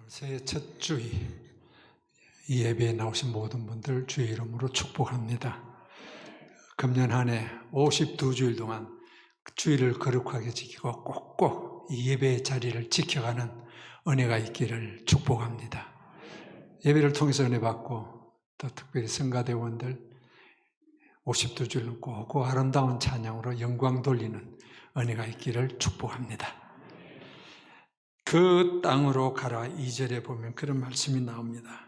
새해 첫 주일 이 예배에 나오신 모든 분들 주의 이름으로 축복합니다. 금년 한 해 52주일 동안 주일을 거룩하게 지키고 꼭꼭 이 예배의 자리를 지켜가는 은혜가 있기를 축복합니다. 예배를 통해서 은혜 받고 또 특별히 성가대원들 52주일은 꼭꼭 아름다운 찬양으로 영광 돌리는 은혜가 있기를 축복합니다. 그 땅으로 가라. 2절에 보면 그런 말씀이 나옵니다.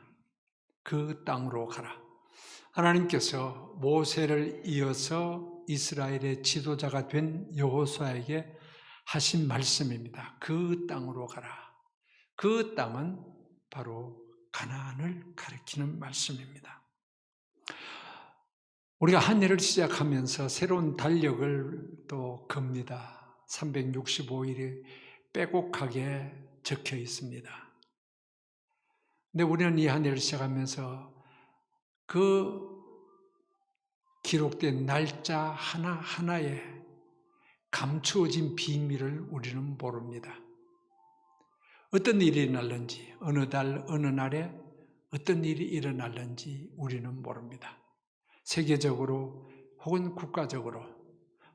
그 땅으로 가라. 하나님께서 모세를 이어서 이스라엘의 지도자가 된 여호수아에게 하신 말씀입니다. 그 땅으로 가라. 그 땅은 바로 가나안을 가리키는 말씀입니다. 우리가 한 해를 시작하면서 새로운 달력을 또 겁니다. 365일이 빼곡하게 적혀 있습니다. 근데 우리는 이 한 해를 시작하면서 그 기록된 날짜 하나하나에 감추어진 비밀을 우리는 모릅니다. 어떤 일이 일어날는지, 어느 달, 어느 날에 어떤 일이 일어날는지 우리는 모릅니다. 세계적으로 혹은 국가적으로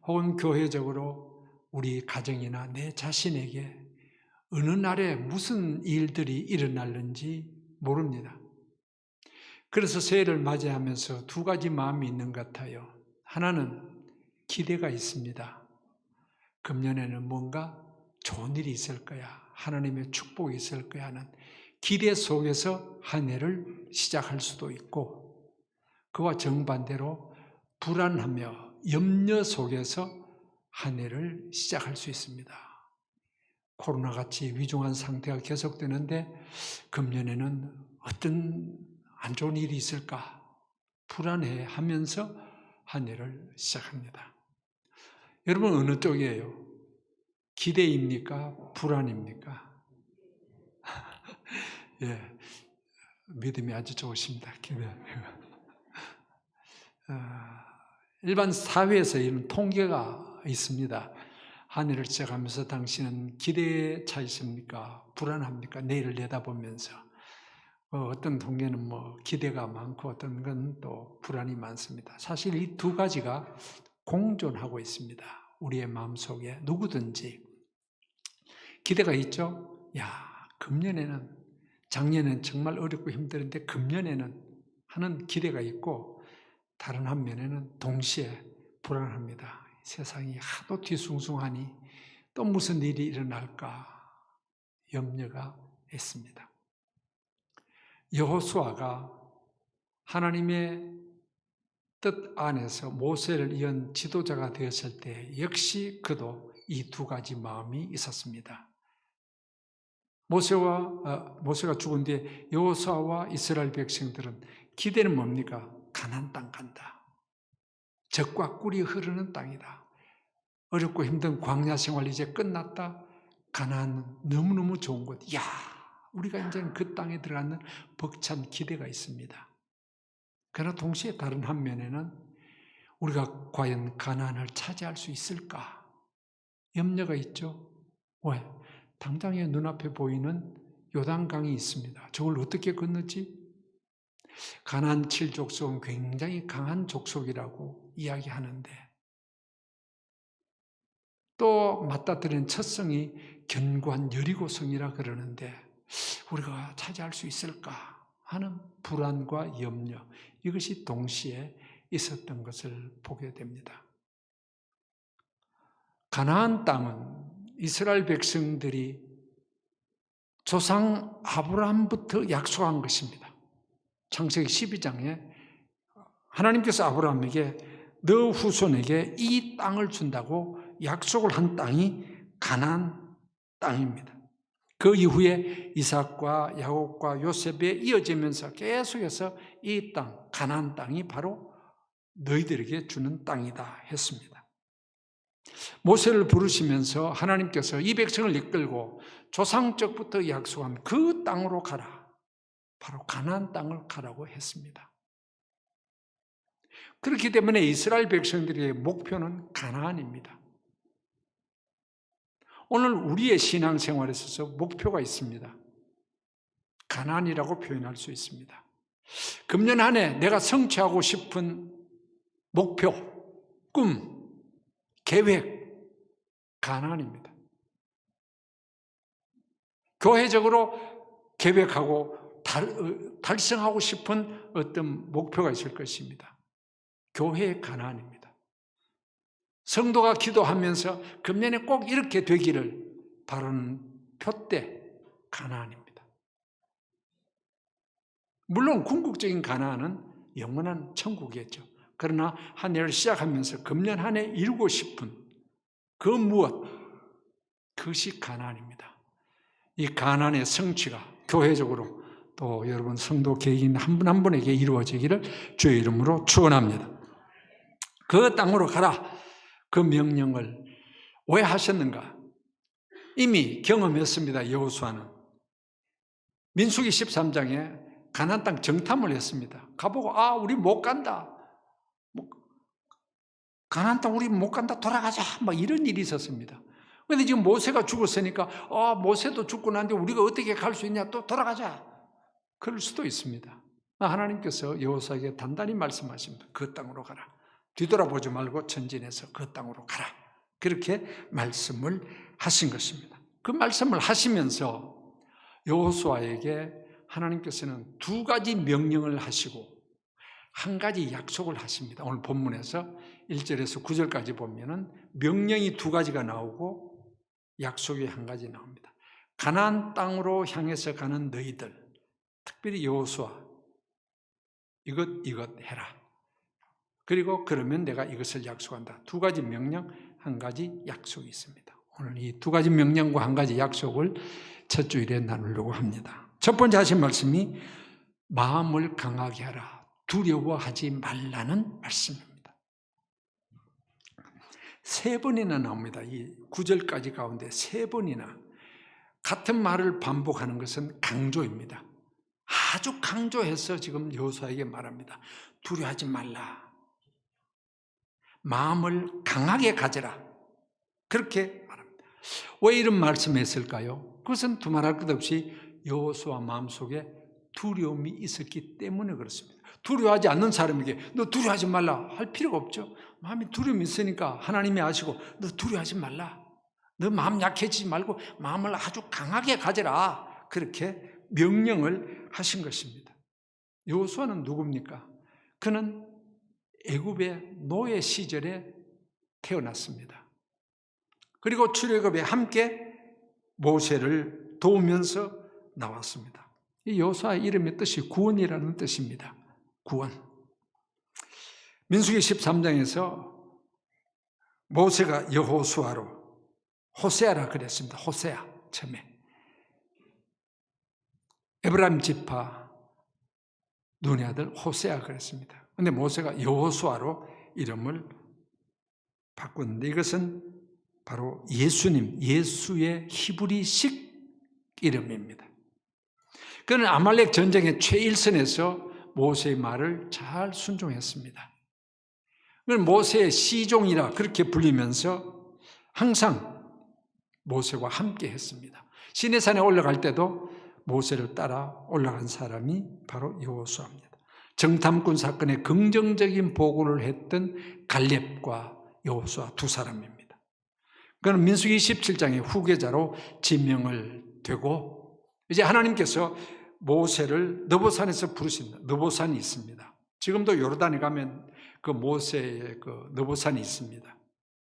혹은 교회적으로 우리 가정이나 내 자신에게 어느 날에 무슨 일들이 일어날는지 모릅니다. 그래서 새해를 맞이하면서 두 가지 마음이 있는 것 같아요. 하나는 기대가 있습니다. 금년에는 뭔가 좋은 일이 있을 거야. 하나님의 축복이 있을 거야 하는 기대 속에서 한 해를 시작할 수도 있고, 그와 정반대로 불안하며 염려 속에서 한 해를 시작할 수 있습니다. 코로나같이 위중한 상태가 계속되는데 금년에는 어떤 안 좋은 일이 있을까 불안해하면서 한 해를 시작합니다. 여러분 어느 쪽이에요? 기대입니까? 불안입니까? 예, 믿음이 아주 좋으십니다. 기대. 일반 사회에서 이런 통계가 있습니다. 한 해를 시작하면서 당신은 기대에 차 있습니까? 불안합니까? 내일을 내다보면서. 어떤 통계는 기대가 많고 어떤 건 또 불안이 많습니다. 사실 이 두 가지가 공존하고 있습니다. 우리의 마음속에 누구든지 기대가 있죠? 야, 금년에는, 작년에는 정말 어렵고 힘들었는데 금년에는 하는 기대가 있고, 다른 한면에는 동시에 불안합니다. 세상이 하도 뒤숭숭하니 또 무슨 일이 일어날까 염려가 있습니다. 여호수아가 하나님의 뜻 안에서 모세를 이은 지도자가 되었을 때 역시 그도 이 두 가지 마음이 있었습니다. 모세가 죽은 뒤에 여호수아와 이스라엘 백성들은 기대는 뭡니까? 가나안 땅 간다. 젖과 꿀이 흐르는 땅이다. 어렵고 힘든 광야 생활 이제 끝났다. 가나안 너무너무 좋은 곳. 야, 우리가 이제는 그 땅에 들어가는 벅찬 기대가 있습니다. 그러나 동시에 다른 한면에는 우리가 과연 가나안을 차지할 수 있을까? 염려가 있죠. 왜? 당장에 눈앞에 보이는 요단강이 있습니다. 저걸 어떻게 건너지? 가나안 7족속은 굉장히 강한 족속이라고 이야기하는데, 또 맞닥뜨리는 첫 성이 견고한 여리고성이라 그러는데 우리가 차지할 수 있을까 하는 불안과 염려, 이것이 동시에 있었던 것을 보게 됩니다. 가나안 땅은 이스라엘 백성들이 조상 아브라함부터 약속한 것입니다. 창세기 12장에 하나님께서 아브라함에게 너 후손에게 이 땅을 준다고 약속을 한 땅이 가나안 땅입니다. 그 이후에 이삭과 야곱과 요셉에 이어지면서 계속해서 이 땅, 가나안 땅이 바로 너희들에게 주는 땅이다 했습니다. 모세를 부르시면서 하나님께서 이 백성을 이끌고 조상적부터 약속한 그 땅으로 가라. 바로 가나안 땅을 가라고 했습니다. 그렇기 때문에 이스라엘 백성들의 목표는 가나안입니다. 오늘 우리의 신앙생활에 있어서 목표가 있습니다. 가나안이라고 표현할 수 있습니다. 금년 한 해 내가 성취하고 싶은 목표, 꿈, 계획, 가나안입니다. 교회적으로 계획하고 달성하고 싶은 어떤 목표가 있을 것입니다. 교회의 가나안입니다. 성도가 기도하면서 금년에 꼭 이렇게 되기를 바라는 표대 가나안입니다. 물론 궁극적인 가나안은 영원한 천국이겠죠. 그러나 한 해를 시작하면서 금년 한 해 이루고 싶은 그 무엇, 그것이 가나안입니다. 이 가나안의 성취가 교회적으로 또 여러분 성도 개인 한 분 한 분에게 이루어지기를 주의 이름으로 축원합니다. 그 땅으로 가라. 그 명령을 왜 하셨는가? 이미 경험했습니다. 여호수아는 민수기 13장에 가나안 땅 정탐을 했습니다. 가보고 우리 못 간다. 가나안 땅 우리 못 간다. 돌아가자. 막 이런 일이 있었습니다. 그런데 지금 모세가 죽었으니까 모세도 죽고 난데 우리가 어떻게 갈 수 있냐? 또 돌아가자. 그럴 수도 있습니다. 하나님께서 여호수아에게 단단히 말씀하십니다. 그 땅으로 가라. 뒤돌아보지 말고 전진해서 그 땅으로 가라. 그렇게 말씀을 하신 것입니다. 그 말씀을 하시면서 여호수아에게 하나님께서는 두 가지 명령을 하시고 한 가지 약속을 하십니다. 오늘 본문에서 1절에서 9절까지 보면은 명령이 두 가지가 나오고 약속이 한 가지 나옵니다. 가나안 땅으로 향해서 가는 너희들, 특별히 여호수아, 이것 해라. 그리고 그러면 내가 이것을 약속한다. 두 가지 명령, 한 가지 약속이 있습니다. 오늘 이 두 가지 명령과 한 가지 약속을 첫 주일에 나누려고 합니다. 첫 번째 하신 말씀이 마음을 강하게 하라. 두려워하지 말라는 말씀입니다. 세 번이나 나옵니다. 이 9절까지 가운데 세 번이나 같은 말을 반복하는 것은 강조입니다. 아주 강조해서 지금 여호수아에게 말합니다. 두려워하지 말라. 마음을 강하게 가져라. 그렇게 말합니다. 왜 이런 말씀을 했을까요? 그것은 두말할 것 없이 여호수아 마음속에 두려움이 있었기 때문에 그렇습니다. 두려워하지 않는 사람에게 너 두려워하지 말라 할 필요가 없죠. 마음에 두려움이 있으니까 하나님이 아시고 너 두려워하지 말라. 너 마음 약해지지 말고 마음을 아주 강하게 가져라. 그렇게 명령을 하신 것입니다. 여호수아는 누굽니까? 그는 애굽의 노예 시절에 태어났습니다. 그리고 출애굽에 함께 모세를 도우면서 나왔습니다. 이 여호수아의 이름의 뜻이 구원이라는 뜻입니다. 구원. 민수기 13장에서 모세가 여호수아로 호세아라 그랬습니다. 호세아 처음에 에브라임 지파 눈의 아들 호세아 그랬습니다. 그런데 모세가 여호수아로 이름을 바꿨는데 이것은 바로 예수님, 예수의 히브리식 이름입니다. 그는 아말렉 전쟁의 최일선에서 모세의 말을 잘 순종했습니다. 그는 모세의 시종이라 그렇게 불리면서 항상 모세와 함께 했습니다. 시내산에 올라갈 때도 모세를 따라 올라간 사람이 바로 여호수아입니다. 정탐꾼 사건에 긍정적인 보고를 했던 갈렙과 여호수아 두 사람입니다. 그는 민수기 27장의 후계자로 지명을 되고 이제 하나님께서 모세를 느보산에서 부르신다. 느보산이 있습니다. 지금도 요르단에 가면 그 모세의 그 느보산이 있습니다.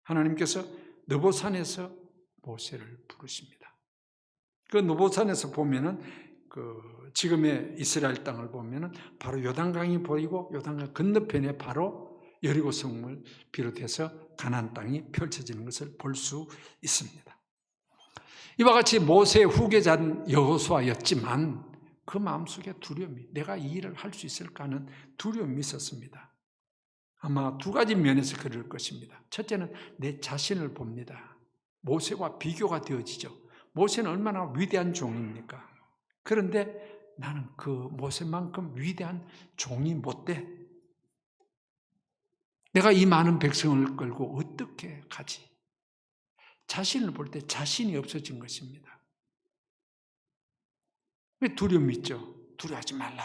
하나님께서 느보산에서 모세를 부르십니다. 그 느보산에서 보면은 그 지금의 이스라엘 땅을 보면은 바로 요단강이 보이고 요단강 건너편에 바로 여리고 성을 비롯해서 가나안 땅이 펼쳐지는 것을 볼 수 있습니다. 이와 같이 모세의 후계자는 여호수아였지만 그 마음속에 두려움이 내가 이 일을 할 수 있을까 하는 두려움이 있었습니다. 아마 두 가지 면에서 그럴 것입니다. 첫째는 내 자신을 봅니다. 모세와 비교가 되어지죠. 모세는 얼마나 위대한 종입니까? 그런데 나는 그 모세만큼 위대한 종이 못 돼. 내가 이 많은 백성을 끌고 어떻게 가지? 자신을 볼 때 자신이 없어진 것입니다. 왜 두려움이 있죠? 두려워하지 말라.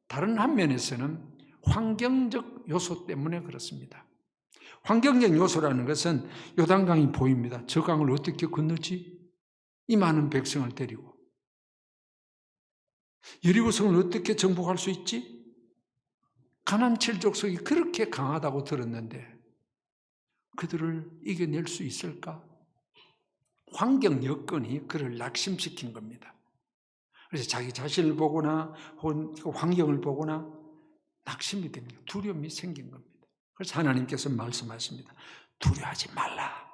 다른 한면에서는 환경적 요소 때문에 그렇습니다. 환경적 요소라는 것은 요단강이 보입니다. 저 강을 어떻게 건너지? 이 많은 백성을 데리고. 여리고성을 어떻게 정복할 수 있지? 가나안 7족속이 그렇게 강하다고 들었는데 그들을 이겨낼 수 있을까? 환경 여건이 그를 낙심시킨 겁니다. 그래서 자기 자신을 보거나 혹은 환경을 보거나 낙심이 됩니다. 두려움이 생긴 겁니다. 그래서 하나님께서 말씀하십니다. 두려워하지 말라.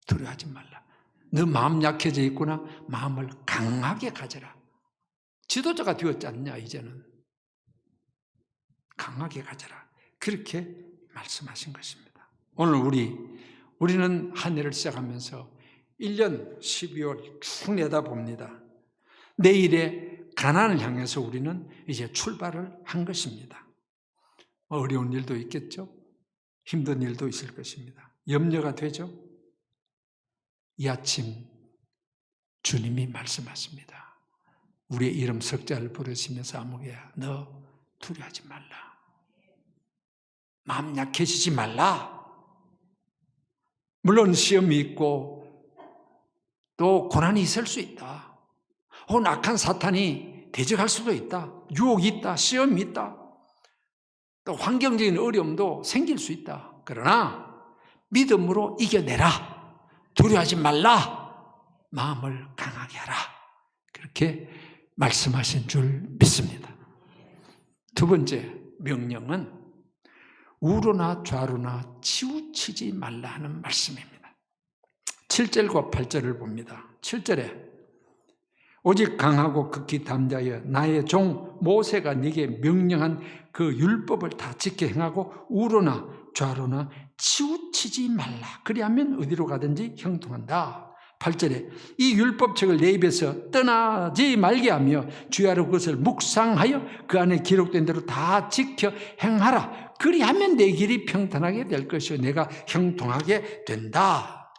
두려워하지 말라. 너 마음 약해져 있구나. 마음을 강하게 가져라. 지도자가 되었지 않냐 이제는. 강하게 가져라. 그렇게 말씀하신 것입니다. 오늘 우리는 한 해를 시작하면서 1년 12월 쭉 내다봅니다. 내일의 가나안을 향해서 우리는 이제 출발을 한 것입니다. 어려운 일도 있겠죠. 힘든 일도 있을 것입니다. 염려가 되죠. 이 아침 주님이 말씀하십니다. 우리의 이름 석자를 부르시면서 아무개야 너 두려워하지 말라. 마음 약해지지 말라. 물론 시험이 있고 또 고난이 있을 수 있다. 혹은 악한 사탄이 대적할 수도 있다. 유혹이 있다. 시험이 있다. 또 환경적인 어려움도 생길 수 있다. 그러나 믿음으로 이겨내라. 두려워하지 말라. 마음을 강하게 하라. 그렇게 말씀하신 줄 믿습니다. 두 번째 명령은 우로나 좌로나 치우치지 말라 하는 말씀입니다. 7절과 8절을 봅니다. 7절에 오직 강하고 극히 담대하여 나의 종 모세가 네게 명령한 그 율법을 다 지켜 행하고 우로나 좌로나 치우치지 말라. 그리하면 어디로 가든지 형통한다. 8절에 이 율법책을 내 입에서 떠나지 말게 하며 주야로 그것을 묵상하여 그 안에 기록된 대로 다 지켜 행하라. 그리하면 내 길이 평탄하게 될 것이요 내가 형통하게 된다.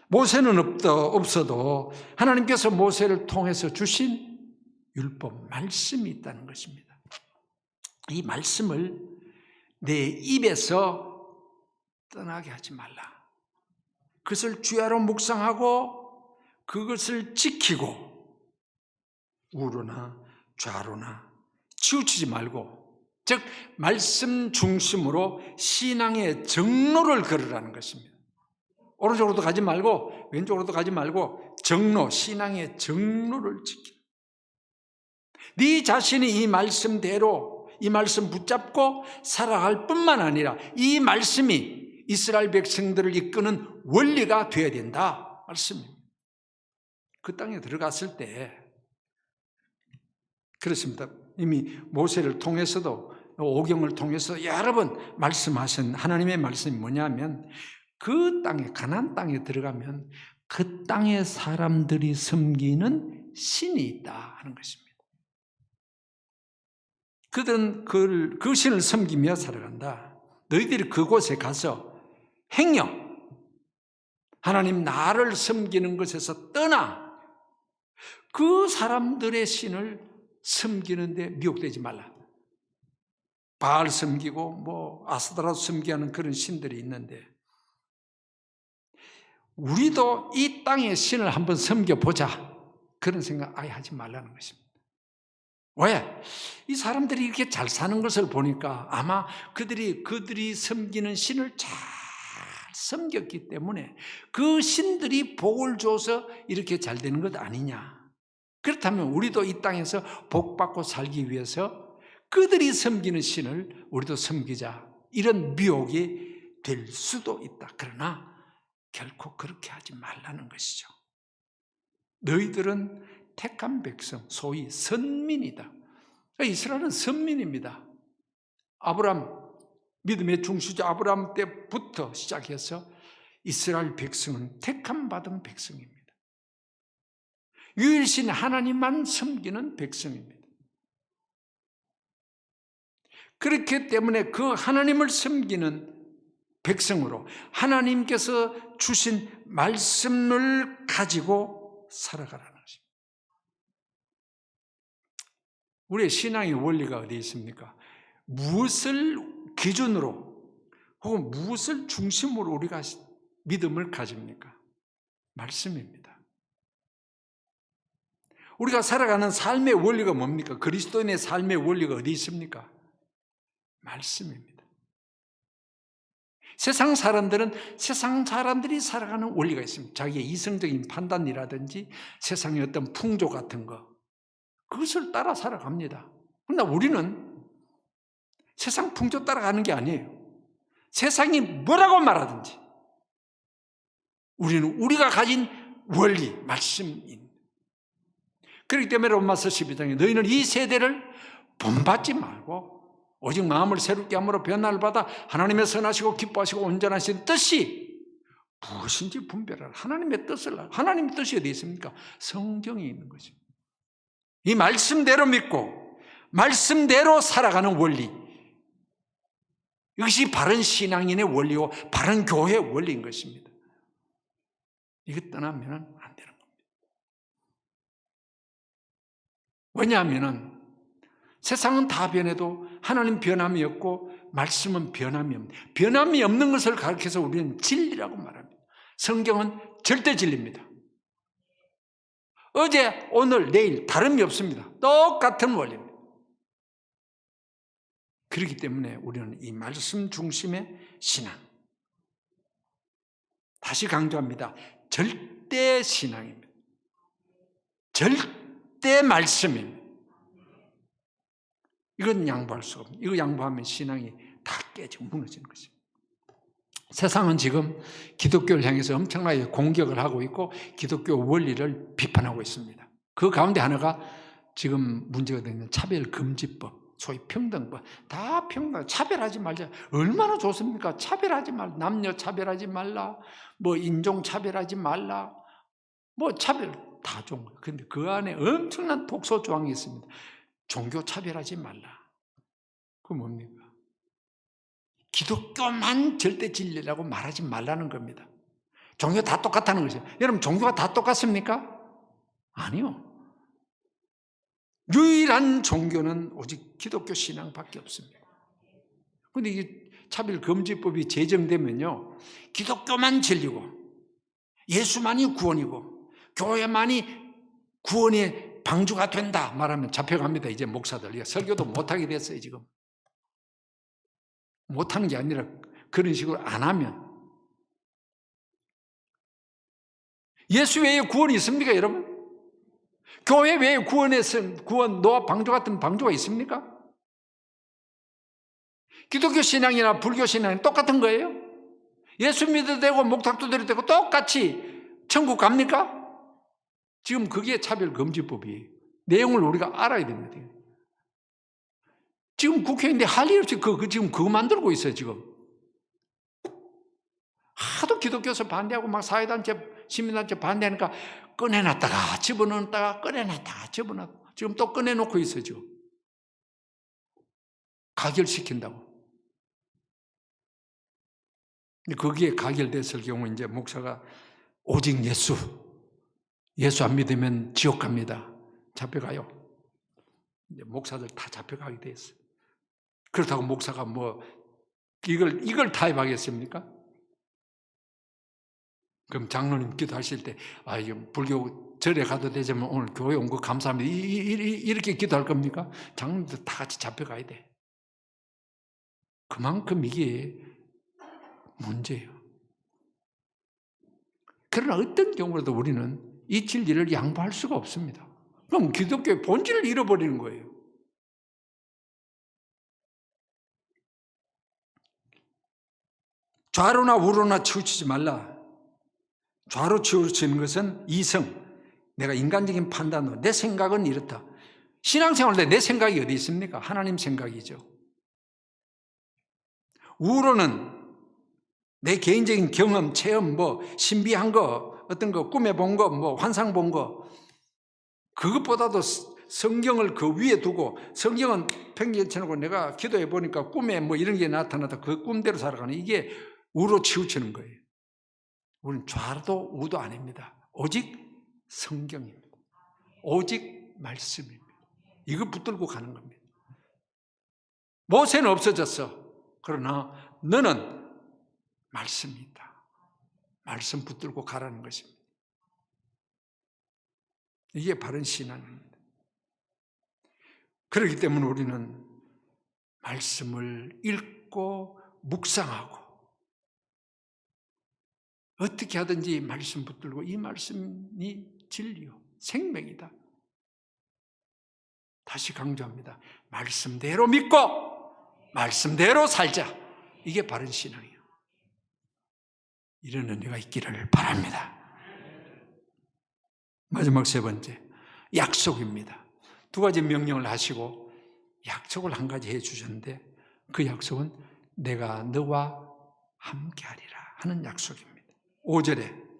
모세는 없어도 하나님께서 모세를 통해서 주신 율법 말씀이 있다는 것입니다. 이 말씀을 내 입에서 떠나게 하지 말라. 그것을 주야로 묵상하고 그것을 지키고 우로나 좌로나 치우치지 말고, 즉 말씀 중심으로 신앙의 정로를 걸으라는 것입니다. 오른쪽으로도 가지 말고 왼쪽으로도 가지 말고 정로, 신앙의 정로를 지키라. 네 자신이 이 말씀대로 이 말씀 붙잡고 살아갈 뿐만 아니라 이 말씀이 이스라엘 백성들을 이끄는 원리가 되어야 된다 말씀입니다. 그 땅에 들어갔을 때 그렇습니다. 이미 모세를 통해서도 오경을 통해서 여러 번 말씀하신 하나님의 말씀이 뭐냐면 그 땅에 가나안 땅에 들어가면 그 땅의 사람들이 섬기는 신이 있다 하는 것입니다. 그들은 그 신을 섬기며 살아간다. 너희들이 그곳에 가서 행여 하나님 나를 섬기는 것에서 떠나 그 사람들의 신을 섬기는데 미혹되지 말라. 바알 섬기고 아스타라 섬기하는 그런 신들이 있는데 우리도 이 땅의 신을 한번 섬겨보자 그런 생각 아예 하지 말라는 것입니다. 왜? 이 사람들이 이렇게 잘 사는 것을 보니까 아마 그들이 섬기는 신을 잘 섬겼기 때문에 그 신들이 복을 줘서 이렇게 잘 되는 것 아니냐. 그렇다면 우리도 이 땅에서 복받고 살기 위해서 그들이 섬기는 신을 우리도 섬기자. 이런 미혹이 될 수도 있다. 그러나 결코 그렇게 하지 말라는 것이죠. 너희들은 택한 백성, 소위 선민이다. 이스라엘은 선민입니다. 아브라함, 믿음의 중수자 아브라함 때부터 시작해서 이스라엘 백성은 택함 받은 백성입니다. 유일신 하나님만 섬기는 백성입니다. 그렇기 때문에 그 하나님을 섬기는 백성으로 하나님께서 주신 말씀을 가지고 살아가라는 것입니다. 우리의 신앙의 원리가 어디 있습니까? 무엇을 기준으로 혹은 무엇을 중심으로 우리가 믿음을 가집니까? 말씀입니다. 우리가 살아가는 삶의 원리가 뭡니까? 그리스도인의 삶의 원리가 어디 있습니까? 말씀입니다. 세상 사람들이 살아가는 원리가 있습니다. 자기의 이성적인 판단이라든지 세상의 어떤 풍조 같은 거, 그것을 따라 살아갑니다. 그러나 우리는 세상 풍조 따라가는 게 아니에요. 세상이 뭐라고 말하든지 우리는 우리가 가진 원리, 말씀입니다. 그렇기 때문에 로마서 12장에 너희는 이 세대를 본받지 말고 오직 마음을 새롭게 함으로 변화를 받아 하나님의 선하시고 기뻐하시고 온전하신 뜻이 무엇인지 분별하라. 하나님의 뜻을 알아. 하나님의 뜻이 어디 있습니까? 성경에 있는 거죠. 이 말씀대로 믿고 말씀대로 살아가는 원리, 이것이 바른 신앙인의 원리요 바른 교회의 원리인 것입니다. 이거 떠나면 안 되는 겁니다. 왜냐하면 세상은 다 변해도 하나님 변함이 없고 말씀은 변함이 없습니다. 변함이 없는 것을 가르쳐서 우리는 진리라고 말합니다. 성경은 절대 진리입니다. 어제, 오늘, 내일 다름이 없습니다. 똑같은 원리입니다. 그렇기 때문에 우리는 이 말씀 중심의 신앙, 다시 강조합니다. 절대 신앙입니다. 절대 말씀입니다. 이건 양보할 수가 없습니다. 이거 양보하면 신앙이 다 깨지고 무너지는 것입니다. 세상은 지금 기독교를 향해서 엄청나게 공격을 하고 있고 기독교 원리를 비판하고 있습니다. 그 가운데 하나가 지금 문제가 되는 차별금지법, 소위 평등법. 다 평등, 차별하지 말자. 얼마나 좋습니까? 차별하지 말라. 남녀 차별하지 말라. 뭐 인종 차별하지 말라. 뭐 차별 다 좋은 거예요. 그런데 그 안에 엄청난 독소 조항이 있습니다. 종교 차별하지 말라. 그건 뭡니까? 기독교만 절대 진리라고 말하지 말라는 겁니다. 종교 다 똑같다는 거죠. 여러분, 종교가 다 똑같습니까? 아니요. 유일한 종교는 오직 기독교 신앙밖에 없습니다. 그런데 이 차별금지법이 제정되면요, 기독교만 진리고 예수만이 구원이고 교회만이 구원의 방주가 된다 말하면 잡혀갑니다. 이제 목사들 설교도 못하게 됐어요. 지금 못하는 게 아니라 그런 식으로 안 하면. 예수 외에 구원이 있습니까, 여러분? 교회 외에 구원, 노아 방주 같은 방주가 있습니까? 기독교 신앙이나 불교 신앙이 똑같은 거예요? 예수 믿어도 되고 목탁도 드려도 되고 똑같이 천국 갑니까? 지금 그게 차별금지법이에요. 내용을 우리가 알아야 됩니다. 지금 국회의원들이 할 일 없이 지금 그거 만들고 있어요, 지금. 하도 기독교에서 반대하고 막 사회단체, 시민단체 반대하니까 꺼내놨다가 집어넣었다가 꺼내놨다가 집어넣었다가 지금 또 꺼내놓고 있어요, 지금. 가결시킨다고. 근데 거기에 가결됐을 경우 이제 목사가 오직 예수 안 믿으면 지옥 갑니다. 잡혀가요. 이제 목사들 다 잡혀가게 됐어요. 그렇다고 목사가 뭐 이걸 타협하겠습니까? 그럼 장로님 기도하실 때 불교 절에 가도 되지만 오늘 교회 온 거 감사합니다. 이렇게 기도할 겁니까? 장로님들 다 같이 잡혀가야 돼. 그만큼 이게 문제예요. 그러나 어떤 경우라도 우리는 이 진리를 양보할 수가 없습니다. 그럼 기독교의 본질을 잃어버리는 거예요. 좌로나 우로나 치우치지 말라. 좌로 치우치는 것은 이성, 내가 인간적인 판단으로 내 생각은 이렇다. 신앙생활 때 내 생각이 어디 있습니까? 하나님 생각이죠. 우로는 내 개인적인 경험, 체험, 뭐 신비한 거, 어떤 거 꿈에 본 거, 뭐 환상 본 거, 그것보다도 성경을 그 위에 두고 성경은 팽개쳐놓고 내가 기도해 보니까 꿈에 뭐 이런 게 나타나다 그 꿈대로 살아가는, 이게 우로 치우치는 거예요. 우리는 좌도 우도 아닙니다. 오직 성경입니다. 오직 말씀입니다. 이거 붙들고 가는 겁니다. 모세는 없어졌어. 그러나 너는 말씀이 있다. 말씀 붙들고 가라는 것입니다. 이게 바른 신앙입니다. 그렇기 때문에 우리는 말씀을 읽고 묵상하고 어떻게 하든지 말씀 붙들고 이 말씀이 진리요, 생명이다. 다시 강조합니다. 말씀대로 믿고 말씀대로 살자. 이게 바른 신앙이에요. 이런 은혜가 있기를 바랍니다. 마지막 세 번째, 약속입니다. 두 가지 명령을 하시고 약속을 한 가지 해주셨는데 그 약속은 내가 너와 함께하리라 하는 약속입니다. 5절에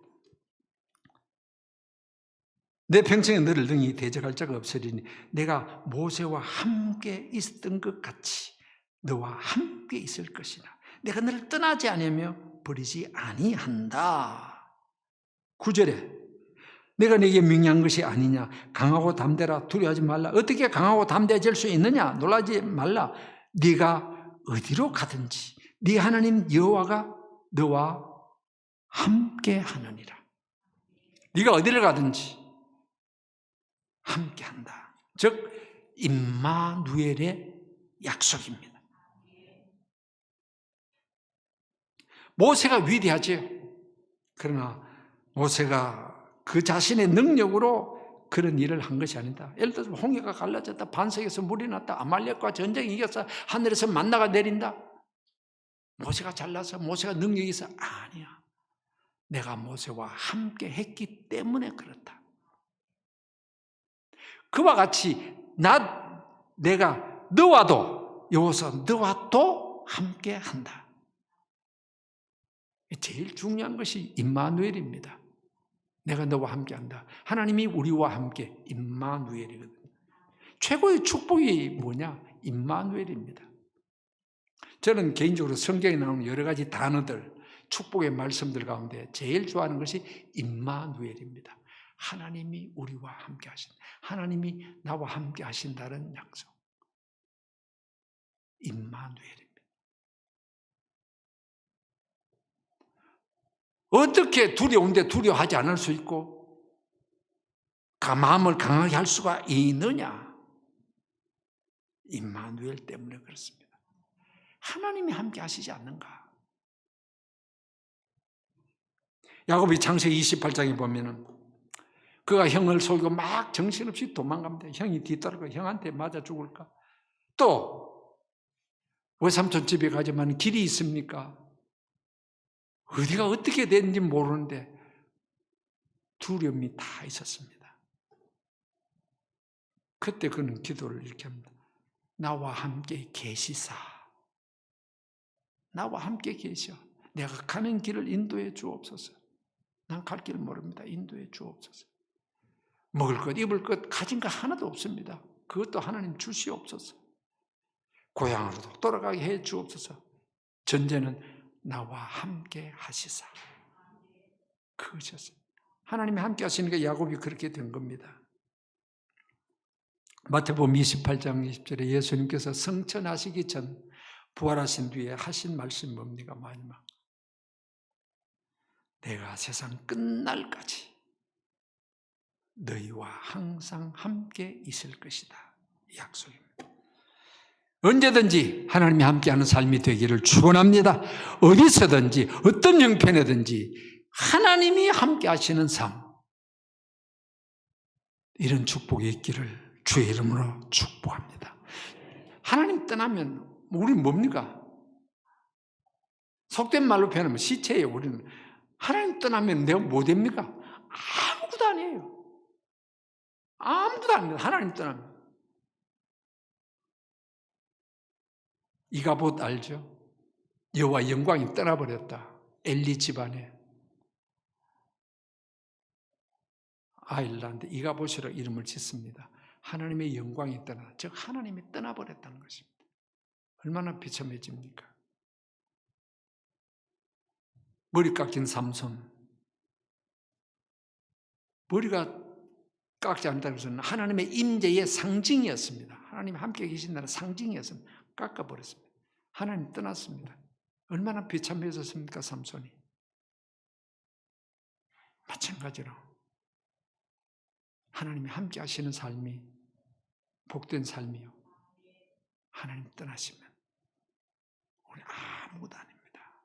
내 평생에 너를 능히 대적할 자가 없으리니 내가 모세와 함께 있었던 것 같이 너와 함께 있을 것이나 내가 너를 떠나지 않으며 버리지 아니한다. 9절에 내가 네게 명령한 것이 아니냐. 강하고 담대라. 두려워하지 말라. 어떻게 강하고 담대해질 수 있느냐. 놀라지 말라. 네가 어디로 가든지 네 하나님 여호와가 너와 함께 하느니라. 네가 어디를 가든지 함께 한다. 즉 임마누엘의 약속입니다. 모세가 위대하죠. 그러나 모세가 그 자신의 능력으로 그런 일을 한 것이 아니다. 예를 들어서 홍해가 갈라졌다, 반석에서 물이 났다, 아말렉과 전쟁이 이겨서 하늘에서 만나가 내린다. 모세가 잘나서 모세가 능력이 있어? 아니야. 내가 모세와 함께 했기 때문에 그렇다. 그와 같이 내가 너와도 여호와서 너와 또 함께 한다. 제일 중요한 것이 임마누엘입니다. 내가 너와 함께 한다. 하나님이 우리와 함께 임마누엘이거든요. 최고의 축복이 뭐냐? 임마누엘입니다. 저는 개인적으로 성경에 나오는 여러 가지 단어들, 축복의 말씀들 가운데 제일 좋아하는 것이 임마누엘입니다. 하나님이 우리와 함께 하신다. 하나님이 나와 함께 하신다는 약속. 임마누엘입니다. 어떻게 두려운데 두려워하지 않을 수 있고 마음을 강하게 할 수가 있느냐? 임마누엘 때문에 그렇습니다. 하나님이 함께 하시지 않는가? 야곱이 창세기 28장에 보면은 그가 형을 속이고 막 정신없이 도망갑니다. 형이 뒤따르고 형한테 맞아 죽을까? 또 외삼촌 집에 가지만 길이 있습니까? 어디가 어떻게 됐는지 모르는데 두려움이 다 있었습니다. 그때 그는 기도를 이렇게 합니다. 나와 함께 계시사. 나와 함께 계셔. 내가 가는 길을 인도해 주옵소서. 난 갈 길 모릅니다. 인도해 주옵소서. 먹을 것, 입을 것, 가진 거 하나도 없습니다. 그것도 하나님 주시옵소서. 고향으로도 돌아가게 해 주옵소서. 전제는 나와 함께 하시사. 그것이었어요. 하나님이 함께 하시니까 야곱이 그렇게 된 겁니다. 마태복음 28장 20절에 예수님께서 성천하시기 전 부활하신 뒤에 하신 말씀이 뭡니까? 마지막. 내가 세상 끝날까지 너희와 항상 함께 있을 것이다. 약속입니다. 언제든지 하나님이 함께하는 삶이 되기를 축원합니다. 어디서든지 어떤 형편이든지 하나님이 함께하시는 삶, 이런 축복이 있기를 주의 이름으로 축복합니다. 하나님 떠나면 우리는 뭡니까? 속된 말로 표현하면 시체예요. 우리는 하나님 떠나면 내가 뭐 됩니까? 아무것도 아니에요. 아무것도 아닙니다. 하나님 떠나면. 이가봇 알죠? 여호와 영광이 떠나버렸다. 엘리 집안에 아일란드 이가봇이라 이름을 짓습니다. 하나님의 영광이 떠나, 즉 하나님이 떠나버렸다는 것입니다. 얼마나 비참해집니까? 머리 깎인 삼손, 머리가 깎지 않는다는 것은 하나님의 임재의 상징이었습니다. 하나님이 함께 계신다는 상징이었습니다. 깎아버렸습니다. 하나님 떠났습니다. 얼마나 비참해졌습니까, 삼손이. 마찬가지로 하나님이 함께 하시는 삶이 복된 삶이요, 하나님 떠나시면 우리 아무것도 아닙니다.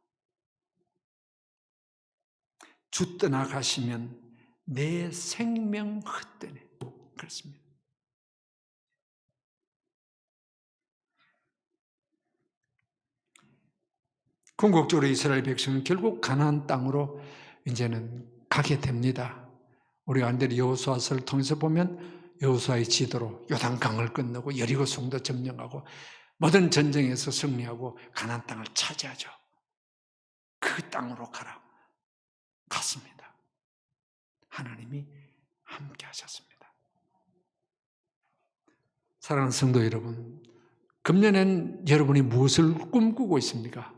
주 떠나가시면 내 생명 헛되네. 그렇습니다. 궁극적으로 이스라엘 백성은 결국 가나안 땅으로 이제는 가게 됩니다. 우리가 안대리 여호수아서를 통해서 보면 여호수아의 지도로 요단강을 건너고 여리고 성도 점령하고 모든 전쟁에서 승리하고 가나안 땅을 차지하죠. 그 땅으로 가라. 갔습니다. 하나님이 함께 하셨습니다. 사랑하는 성도 여러분, 금년엔 여러분이 무엇을 꿈꾸고 있습니까?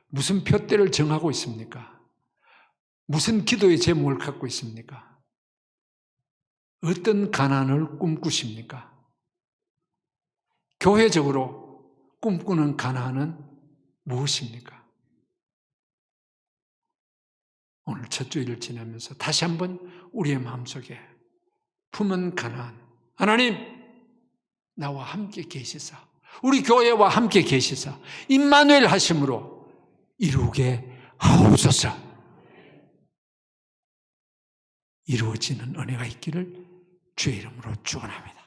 무슨 표대를 정하고 있습니까? 무슨 기도의 제목을 갖고 있습니까? 어떤 가난을 꿈꾸십니까? 교회적으로 꿈꾸는 가난은 무엇입니까? 오늘 첫 주일을 지나면서 다시 한번 우리의 마음속에 품은 가난, 하나님 나와 함께 계시사, 우리 교회와 함께 계시사 임마누엘 하심으로 이루게 하옵소서. 이루어지는 은혜가 있기를 주의 이름으로 축원합니다.